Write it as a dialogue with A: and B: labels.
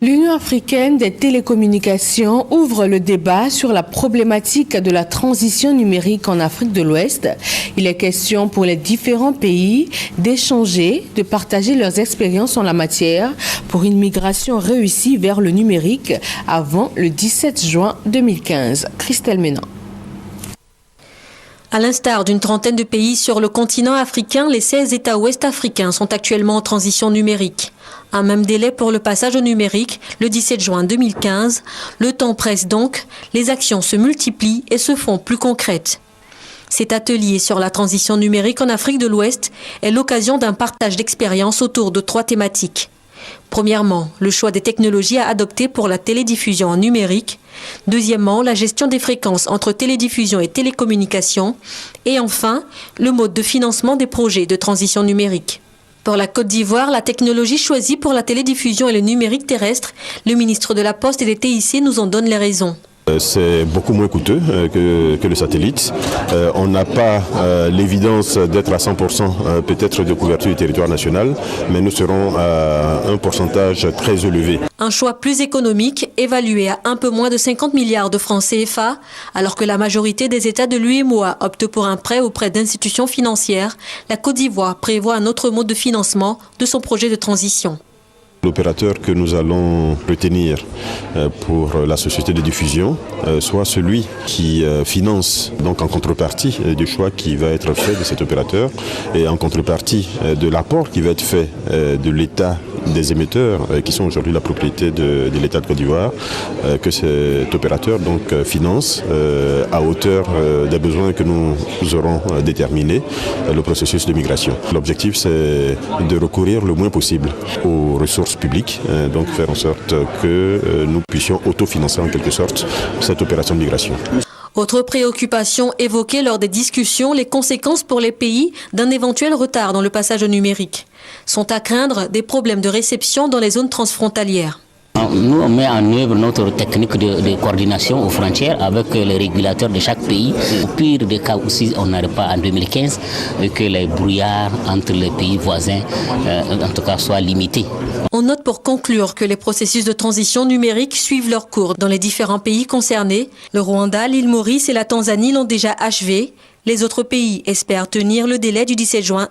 A: L'Union africaine des télécommunications ouvre le débat sur la problématique de la transition numérique en Afrique de l'Ouest. Il est question pour les différents pays d'échanger, de partager leurs expériences en la matière pour une migration réussie vers le numérique avant le 17 juin 2015. Christelle Ménan.
B: À l'instar d'une trentaine de pays sur le continent africain, les 16 États ouest-africains sont actuellement en transition numérique. Un même délai pour le passage au numérique, le 17 juin 2015. Le temps presse donc, les actions se multiplient et se font plus concrètes. Cet atelier sur la transition numérique en Afrique de l'Ouest est l'occasion d'un partage d'expériences autour de 3 thématiques. Premièrement, le choix des technologies à adopter pour la télédiffusion en numérique. Deuxièmement, la gestion des fréquences entre télédiffusion et télécommunication. Et enfin, le mode de financement des projets de transition numérique. Pour la Côte d'Ivoire, la technologie choisie pour la télédiffusion est le numérique terrestre. Le ministre de la Poste et des TIC nous en donne les raisons.
C: C'est beaucoup moins coûteux que le satellite. On n'a pas l'évidence d'être à 100% peut-être de couverture du territoire national, mais nous serons à un pourcentage très élevé.
B: Un choix plus économique, évalué à un peu moins de 50 milliards de francs CFA, alors que la majorité des États de l'UEMOA optent pour un prêt auprès d'institutions financières. La Côte d'Ivoire prévoit un autre mode de financement de son projet de transition.
C: L'opérateur que nous allons retenir pour la société de diffusion soit celui qui finance, donc en contrepartie du choix qui va être fait de cet opérateur et en contrepartie de l'apport qui va être fait de l'État des émetteurs qui sont aujourd'hui la propriété de l'État de Côte d'Ivoire, que cet opérateur donc finance à hauteur des besoins que nous aurons déterminés le processus de migration. L'objectif, c'est de recourir le moins possible aux ressources publiques, donc faire en sorte que nous puissions autofinancer en quelque sorte cette opération de migration.
B: Autre préoccupation évoquée lors des discussions, les conséquences pour les pays d'un éventuel retard dans le passage au numérique. Sont à craindre des problèmes de réception dans les zones transfrontalières.
D: Nous, on met en œuvre notre technique de coordination aux frontières avec les régulateurs de chaque pays. Au pire des cas aussi, on n'arrive pas en 2015 que les brouillards entre les pays voisins, en tout cas, soient limités.
B: On note pour conclure que les processus de transition numérique suivent leur cours dans les différents pays concernés. Le Rwanda, l'île Maurice et la Tanzanie l'ont déjà achevé. Les autres pays espèrent tenir le délai du 17 juin.